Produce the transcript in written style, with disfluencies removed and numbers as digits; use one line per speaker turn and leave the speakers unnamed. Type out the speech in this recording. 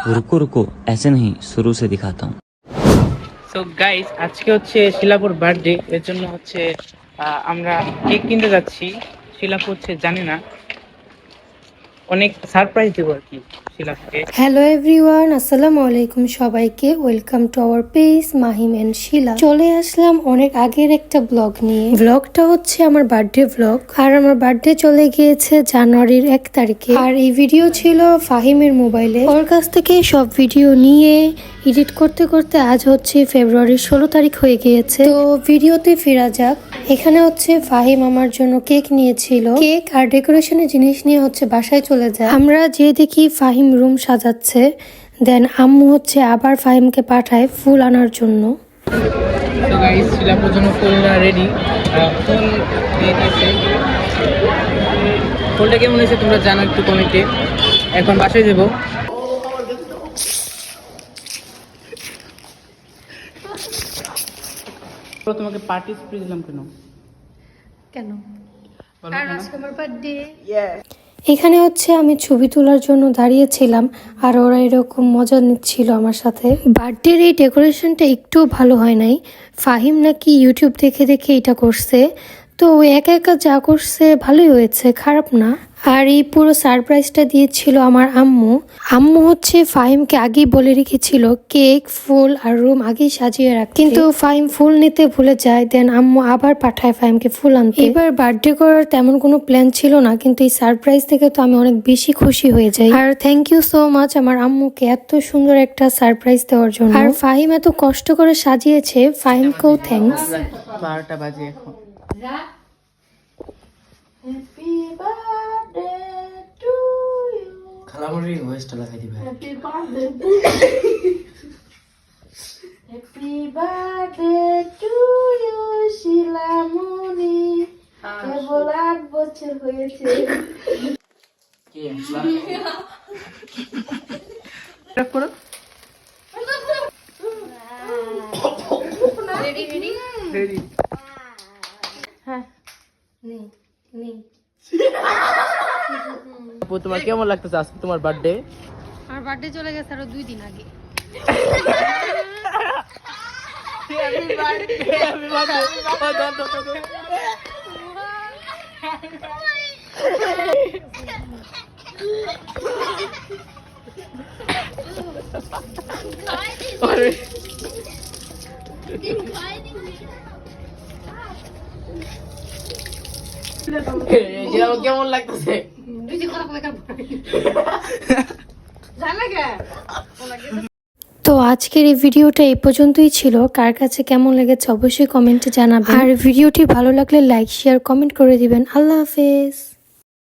रुको रुको ऐसे नहीं शुरू से दिखाता हूँ।
সো গাইস আজকে হচ্ছে শিলাপুর বার্থডে, এর জন্য হচ্ছে আমরা কেক কিনতে যাচ্ছি। শিলাপু হচ্ছে জানি না, অনেক সারপ্রাইজ দেবো আর কি শিলাপুকে।
হ্যালো এভরিওয়ান, আসসালামু আলাইকুম সবাইকে। Welcome to our page Mahim and Shila. চলে আসলাম অনেক আগের একটা ব্লগ নিয়ে। ব্লগটা হচ্ছে আমার বার্থডে ব্লগ, আর আমার বার্থডে চলে গিয়েছে জানুয়ারির 1 তারিখে। আর এই ভিডিও ছিল ফাহিমের মোবাইলে, ওর কাছ থেকে সব ভিডিও নিয়ে এডিট করতে করতে আজ হচ্ছে ফেব্রুয়ারির 16 তারিখ হয়ে গিয়েছে। তো ভিডিওতে ফেরা যাক। এখানে হচ্ছে ফাহিম আমার জন্য কেক নিয়েছিল, কেক আর ডেকোরেশনের জিনিস নিয়ে হচ্ছে বাসায় চলে যায়। আমরা যে দেখি ফাহিম রুম সাজাচ্ছে, দেন আম্মু হচ্ছে আবার ফাহিমকে পাঠায় ফুল আনার জন্য।
তো গাইস শিলাপুর জন্য ফুলটা রেডি, ফুল দিয়ে দিয়েছে। ফুলটা কেমন হয়েছে তোমরা জানো একটু কমেন্টে। এখন বাসায় যাবো। তোমাকে পার্টি স্প্রে দিলাম কেন?
কেন?
বলো কেন?
আমার বার্থডে। এখানে হচ্ছে আমি ছবি তোলার জন্য দাঁড়িয়েছিলাম, আর ওরা এরকম মজা নিচ্ছিল আমার সাথে। বার্থডের এই ডেকোরেশনটা একটু ভালো হয় নাই। ফাহিম নাকি ইউটিউব দেখে দেখে এটা করছে, তো ও একা একা যা করছে ভালোই হয়েছে, খারাপ না। আর এই পুরো সারপ্রাইজটা দিয়েছিল আমার আম্মু। আম্মু হচ্ছে ফাহিমকে আগেই বলে রেখেছিল কেক, ফুল আর রুম আগেই সাজিয়ে রাখ, কিন্তু ফাহিম ফুল নিতে ভুলে যায়। দেন আম্মু আবার পাঠায় ফাহিমকে ফুল আনতে। এবার বার্থডে করার তেমন কোনো প্ল্যান ছিল না, কিন্তু এই সারপ্রাইজ থেকে তো আমি অনেক বেশি খুশি হয়ে যাই। আর থ্যাংক ইউ সো মাচ আমার আম্মুকে এত সুন্দর একটা সারপ্রাইজ দেওয়ার জন্য। আর ফাহিম এত কষ্ট করে সাজিয়েছে, ফাহিমকেও থ্যাঙ্কস।
12টা বাজে এখন।
Happy birthday to you.
খালামুড়ি ভয়েসটা লাগাই দিবে।
Happy birthday. Happy birthday to you, শিলামণি। কেবল 8 বছর হয়েছে।
কি রাখ করো। রেডি।
হ্যাঁ, নেই নেই।
আপু তোমার কেমন লাগতেছে আজকে তোমার বার্থডে?
আমার বার্থডে চলে গেছে আরো 2 দিন আগে।
Happy birthday, happy birthday. কেমন লাগতেছে?
তো আজকের এই ভিডিওটা এই পর্যন্তই ছিল। কার কাছে কেমন লেগেছে অবশ্যই কমেন্টে জানাবেন, আর ভিডিওটি ভালো লাগলে লাইক, শেয়ার, কমেন্ট করে দিবেন। আল্লাহ হাফেজ।